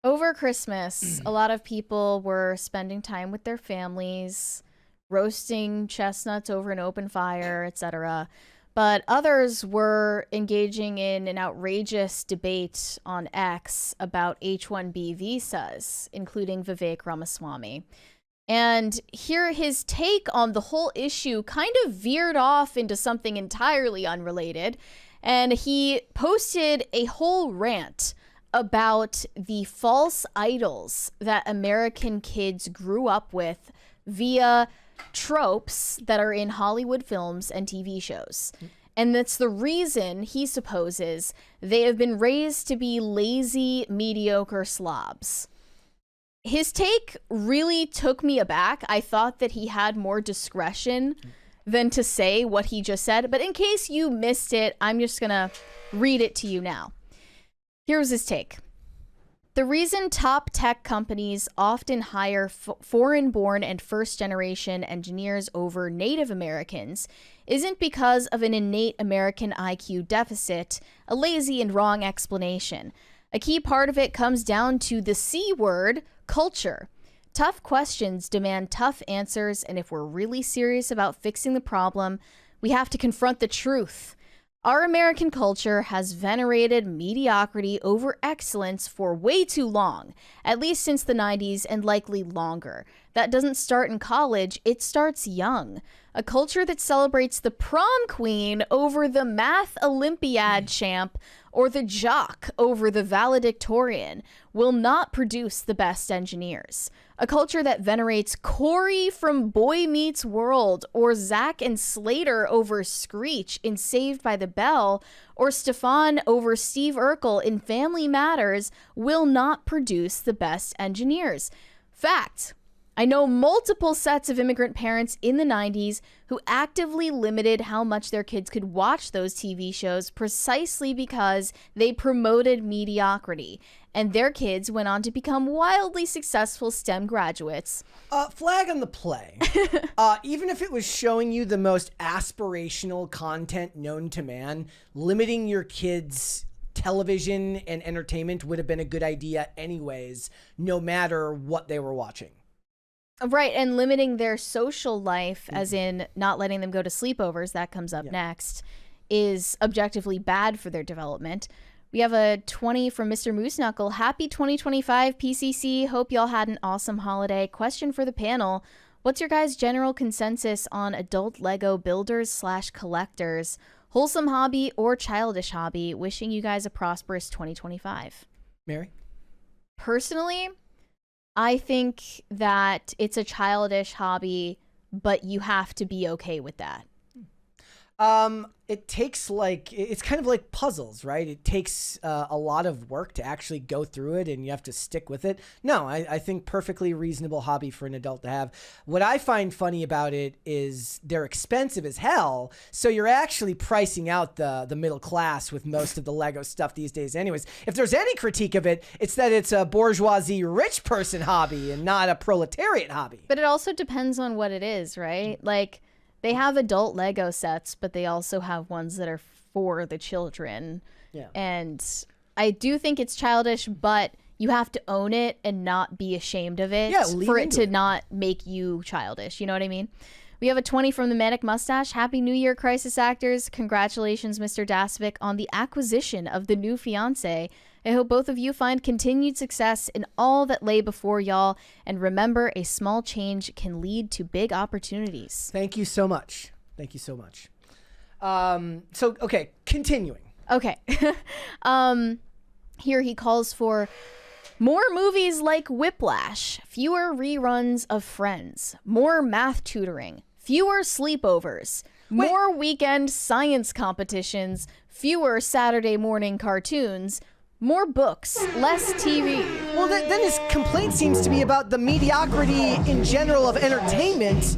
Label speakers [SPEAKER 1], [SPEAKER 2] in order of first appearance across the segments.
[SPEAKER 1] Over Christmas, a lot of people were spending time with their families, roasting chestnuts over an open fire, etc. But others were engaging in an outrageous debate on X about H-1B visas, including Vivek Ramaswamy. And here his take on the whole issue kind of veered off into something entirely unrelated. And he posted a whole rant about the false idols that American kids grew up with via tropes that are in Hollywood films and TV shows. And that's the reason, he supposes, they have been raised to be lazy, mediocre slobs. His take really took me aback. I thought that he had more discretion than to say what he just said. But in case you missed it, I'm just going to read it to you now. Here's his take. The reason top tech companies often hire foreign-born and first-generation engineers over Native Americans isn't because of an innate American IQ deficit, a lazy and wrong explanation. A key part of it comes down to the C word, culture. Tough questions demand tough answers, and if we're really serious about fixing the problem, we have to confront the truth. Our American culture has venerated mediocrity over excellence for way too long, at least since the 90s and likely longer. That doesn't start in college, it starts young. A culture that celebrates the prom queen over the math Olympiad champ or the jock over the valedictorian will not produce the best engineers. A culture that venerates Corey from Boy Meets World or Zach and Slater over Screech in Saved by the Bell or Stefan over Steve Urkel in Family Matters will not produce the best engineers. Fact. I know multiple sets of immigrant parents in the 90s who actively limited how much their kids could watch those TV shows precisely because they promoted mediocrity. And their kids went on to become wildly successful STEM graduates.
[SPEAKER 2] Flag on the play. Even if it was showing you the most aspirational content known to man, limiting your kids' television and entertainment would have been a good idea anyways, no matter what they were watching.
[SPEAKER 1] Right, and limiting their social life, as in not letting them go to sleepovers, that comes up next, is objectively bad for their development. We have a 20 from Mr. Moose Knuckle. Happy 2025 PCC. Hope y'all had an awesome holiday. Question for the panel. What's your guys' general consensus on adult Lego builders / collectors? Wholesome hobby or childish hobby? Wishing you guys a prosperous 2025.
[SPEAKER 2] Mary?
[SPEAKER 1] Personally, I think that it's a childish hobby, but you have to be okay with that.
[SPEAKER 2] It takes it's kind of like puzzles, right? It takes a lot of work to actually go through it and you have to stick with it. No, I think perfectly reasonable hobby for an adult to have. What I find funny about it is they're expensive as hell. So you're actually pricing out the middle class with most of the Lego stuff these days anyways. If there's any critique of it, it's that it's a bourgeoisie rich person hobby and not a proletariat hobby.
[SPEAKER 1] But it also depends on what it is, right? Like, they have adult Lego sets, but they also have ones that are for the children.
[SPEAKER 2] Yeah.
[SPEAKER 1] And I do think it's childish, but you have to own it and not be ashamed of it for it to not make you childish. You know what I mean? We have a 20 from the Manic Mustache. Happy New Year, Crisis Actors. Congratulations, Mr. Dasvik, on the acquisition of the new fiancé. I hope both of you find continued success in all that lay before y'all. And remember, a small change can lead to big opportunities.
[SPEAKER 2] Thank you so much. Thank you so much. Okay, continuing.
[SPEAKER 1] Okay. Here he calls for more movies like Whiplash, fewer reruns of Friends, more math tutoring, fewer sleepovers, more weekend science competitions, fewer Saturday morning cartoons, more books, less TV.
[SPEAKER 2] Well, then his complaint seems to be about the mediocrity in general of entertainment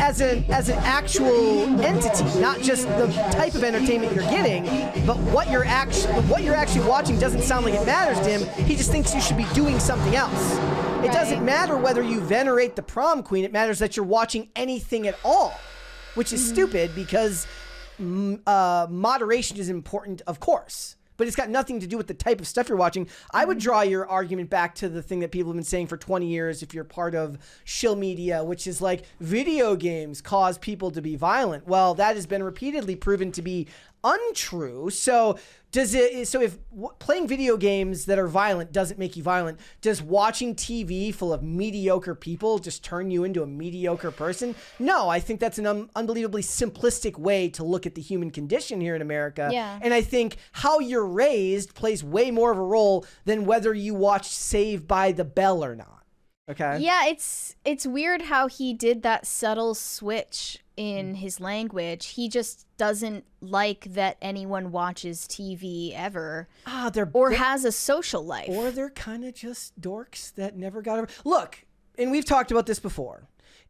[SPEAKER 2] as an actual entity, not just the type of entertainment you're getting, but what you're actually watching doesn't sound like it matters to him. He just thinks you should be doing something else. It doesn't matter whether you venerate the prom queen. It matters that you're watching anything at all, which is stupid because moderation is important, of course. but it's got nothing to do with the type of stuff you're watching. I would draw your argument back to the thing that people have been saying for 20 years if you're part of shill media, which is like video games cause people to be violent. Well, that has been repeatedly proven to be untrue. So if playing video games that are violent doesn't make you violent, does watching TV full of mediocre people just turn you into a mediocre person? No, I think that's an unbelievably simplistic way to look at the human condition here in America.
[SPEAKER 1] Yeah.
[SPEAKER 2] And I think how you're raised plays way more of a role than whether you watch Saved by the Bell or not. Okay?
[SPEAKER 1] Yeah, it's weird how he did that subtle switch in his language. He just doesn't like that anyone watches TV ever. Or has a social life.
[SPEAKER 2] Or they're kind of just dorks that never got over. Look, and we've talked about this before.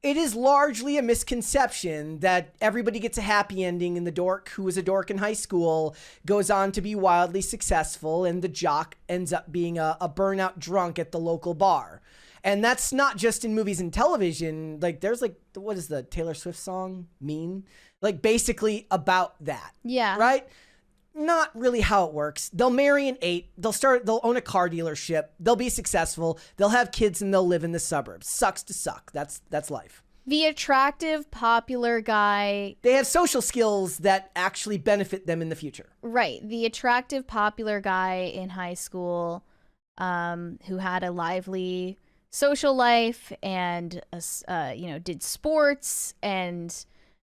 [SPEAKER 2] It is largely a misconception that everybody gets a happy ending and the dork who was a dork in high school goes on to be wildly successful and the jock ends up being a burnout drunk at the local bar. And that's not just in movies and television. Like, there's like, what is the Taylor Swift song? Mean? Like, basically about that.
[SPEAKER 1] Yeah.
[SPEAKER 2] Right? Not really how it works. They'll marry an 8. They'll own a car dealership. They'll be successful. They'll have kids and they'll live in the suburbs. Sucks to suck. That's life.
[SPEAKER 1] The attractive, popular guy.
[SPEAKER 2] They have social skills that actually benefit them in the future.
[SPEAKER 1] Right. The attractive, popular guy in high school who had a lively social life and did sports and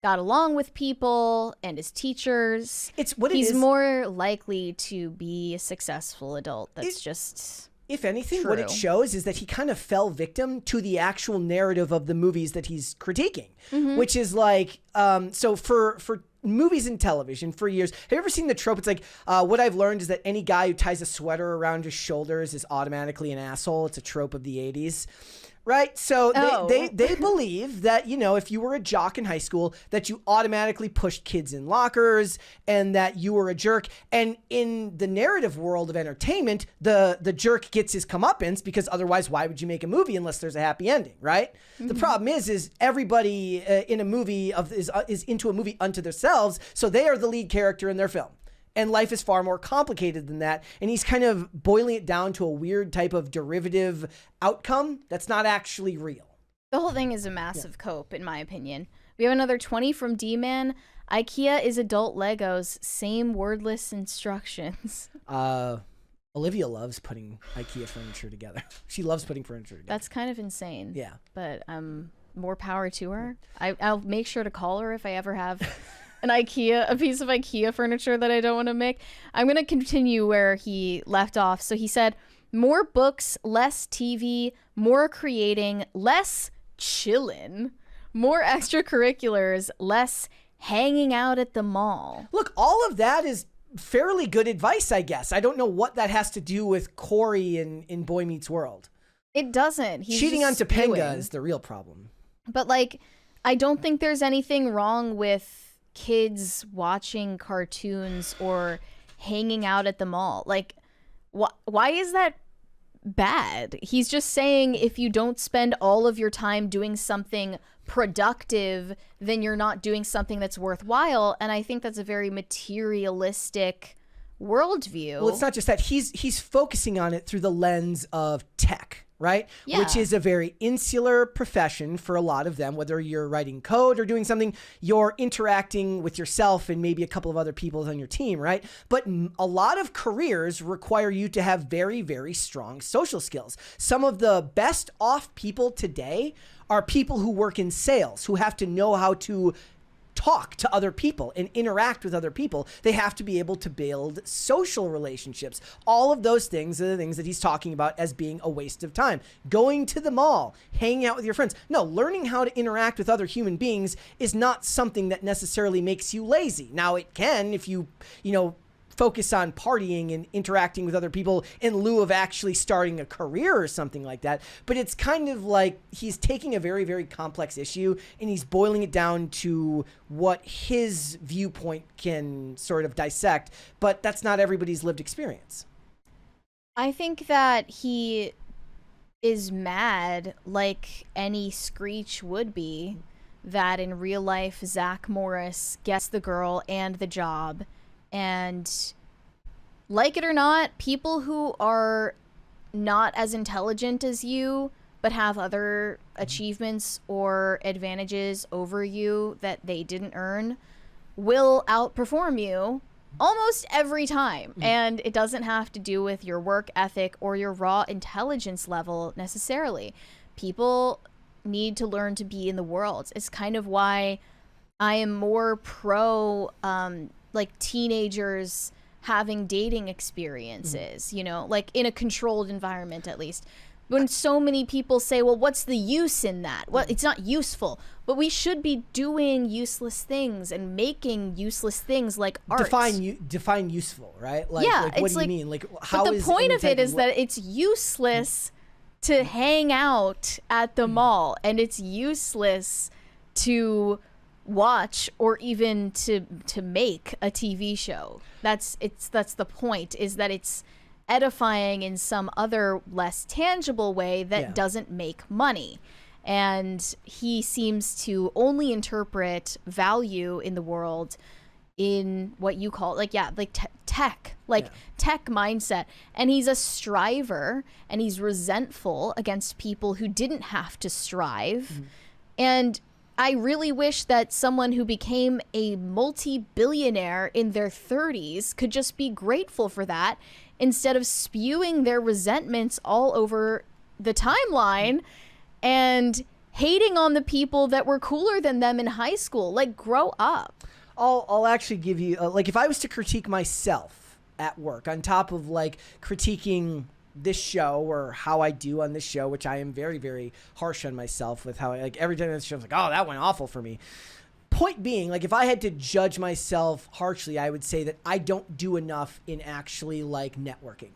[SPEAKER 1] got along with people and his teachers. He's more likely to be a successful adult.
[SPEAKER 2] If anything,
[SPEAKER 1] true.
[SPEAKER 2] What it shows is that he kind of fell victim to the actual narrative of the movies that he's critiquing, which is like, so for movies and television for years, have you ever seen the trope? It's like, what I've learned is that any guy who ties a sweater around his shoulders is automatically an asshole. It's a trope of the 80s. Right? So they believe that, if you were a jock in high school, that you automatically pushed kids in lockers and that you were a jerk. And in the narrative world of entertainment, the jerk gets his comeuppance because otherwise, why would you make a movie unless there's a happy ending, right? Mm-hmm. The problem is everybody in a movie is into a movie unto themselves, so they are the lead character in their film. And life is far more complicated than that. And he's kind of boiling it down to a weird type of derivative outcome that's not actually real.
[SPEAKER 1] The whole thing is a massive cope, in my opinion. We have another 20 from D-Man. IKEA is adult Legos. Same wordless instructions.
[SPEAKER 2] Olivia loves putting IKEA furniture together. She loves putting furniture together.
[SPEAKER 1] That's kind of insane.
[SPEAKER 2] Yeah.
[SPEAKER 1] But more power to her. I'll make sure to call her if I ever have a piece of IKEA furniture that I don't want to make. I'm going to continue where he left off. So he said, more books, less TV, more creating, less chillin', more extracurriculars, less hanging out at the mall.
[SPEAKER 2] Look, all of that is fairly good advice, I guess. I don't know what that has to do with Corey in Boy Meets World.
[SPEAKER 1] It doesn't. He's
[SPEAKER 2] cheating on Topanga
[SPEAKER 1] spewing.
[SPEAKER 2] is the real problem.
[SPEAKER 1] But I don't think there's anything wrong with kids watching cartoons or hanging out at the mall. Why is that bad? He's just saying if you don't spend all of your time doing something productive, then you're not doing something that's worthwhile. And I think that's a very materialistic worldview.
[SPEAKER 2] Well, it's not just that. He's focusing on it through the lens of tech. Right?
[SPEAKER 1] Yeah.
[SPEAKER 2] Which is a very insular profession for a lot of them. Whether you're writing code or doing something, you're interacting with yourself and maybe a couple of other people on your team, right? But a lot of careers require you to have very, very strong social skills. Some of the best off people today are people who work in sales, who have to know how to talk to other people and interact with other people. They have to be able to build social relationships. All of those things are the things that he's talking about as being a waste of time. Going to the mall, hanging out with your friends. No, learning how to interact with other human beings is not something that necessarily makes you lazy. Now, it can if you focus on partying and interacting with other people in lieu of actually starting a career or something like that. But it's kind of like he's taking a very, very complex issue and he's boiling it down to what his viewpoint can sort of dissect. But that's not everybody's lived experience.
[SPEAKER 1] I think that he is mad, like any Screech would be, that in real life Zach Morris gets the girl and the job. And like it or not, people who are not as intelligent as you but have other achievements or advantages over you that they didn't earn will outperform you almost every time. And it doesn't have to do with your work ethic or your raw intelligence level necessarily. People need to learn to be in the world. It's kind of why I am more pro like teenagers having dating experiences, you know, like in a controlled environment at least. When so many people say, well, what's the use in that? Well, it's not useful, but we should be doing useless things and making useless things like art.
[SPEAKER 2] Define useful, right? Like,
[SPEAKER 1] yeah,
[SPEAKER 2] like, what do you mean? Like, how
[SPEAKER 1] but the
[SPEAKER 2] is
[SPEAKER 1] point of it is that it's useless to hang out at the mall, and it's useless to watch or even to make a TV show. That's the point, is that it's edifying in some other less tangible way that doesn't make money. And he seems to only interpret value in the world in what you call tech mindset. And he's a striver, and he's resentful against people who didn't have to strive. And I really wish that someone who became a multi-billionaire in their 30s could just be grateful for that, instead of spewing their resentments all over the timeline and hating on the people that were cooler than them in high school. Like, grow up.
[SPEAKER 2] I'll actually give you, like, if I was to critique myself at work, on top of, like, critiquing this show or how I do on this show, which I am very, very harsh on myself with how like, every time this show's like, oh, that went awful for me. Point being, like, if I had to judge myself harshly, I would say that I don't do enough in actually, like, networking.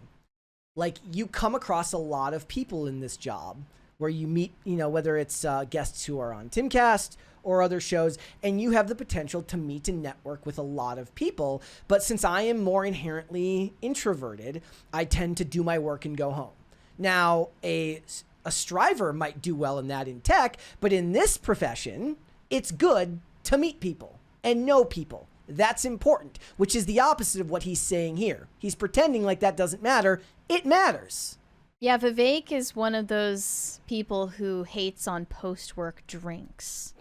[SPEAKER 2] Like, you come across a lot of people in this job where you meet, you know, whether it's guests who are on Timcast or other shows, and you have the potential to meet and network with a lot of people. But since I am more inherently introverted, I tend to do my work and go home. Now, a striver might do well in that in tech, but in this profession, it's good to meet people and know people. That's important, which is the opposite of what he's saying here. He's pretending like that doesn't matter. It matters.
[SPEAKER 1] Yeah, Vivek is one of those people who hates on post-work drinks.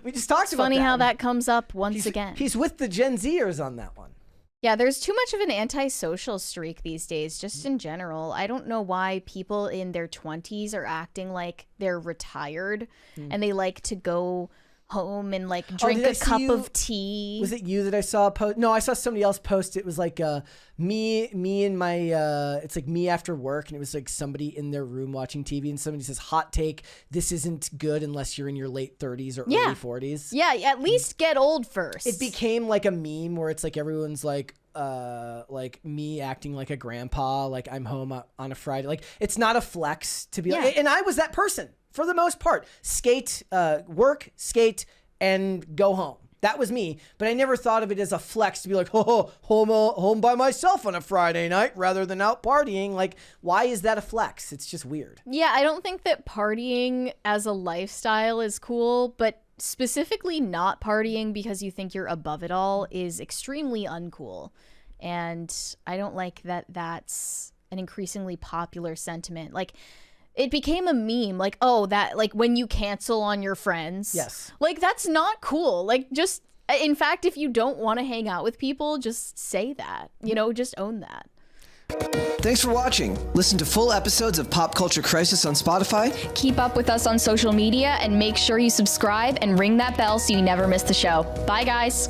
[SPEAKER 2] We just talked about that.
[SPEAKER 1] Funny how that comes up once again.
[SPEAKER 2] He's with the Gen Zers on that one.
[SPEAKER 1] Yeah, there's too much of an antisocial streak these days, just in general. I don't know why people in their 20s are acting like they're retired and they like to go home and like drink a cup of tea.
[SPEAKER 2] Was it you that I saw post? No, I saw somebody else post. It was like me and my it's like me after work, and it was like somebody in their room watching TV, and somebody says, hot take, this isn't good unless you're in your late 30s or early 40s.
[SPEAKER 1] Yeah, at least get old first.
[SPEAKER 2] It became like a meme where it's like everyone's like me acting like a grandpa, like I'm home on a Friday. Like, it's not a flex to be like, and I was that person. For the most part, work, skate, and go home. That was me. But I never thought of it as a flex to be like, home by myself on a Friday night rather than out partying. Like, why is that a flex? It's just weird.
[SPEAKER 1] Yeah, I don't think that partying as a lifestyle is cool, but specifically not partying because you think you're above it all is extremely uncool. And I don't like that that's an increasingly popular sentiment. Like, it became a meme, like, oh, that, like, when you cancel on your friends.
[SPEAKER 2] Yes.
[SPEAKER 1] Like, that's not cool. Like, just, in fact, if you don't want to hang out with people, just say that. You know, just own that.
[SPEAKER 3] Thanks for watching. Listen to full episodes of Pop Culture Crisis on Spotify.
[SPEAKER 1] Keep up with us on social media and make sure you subscribe and ring that bell so you never miss the show. Bye, guys.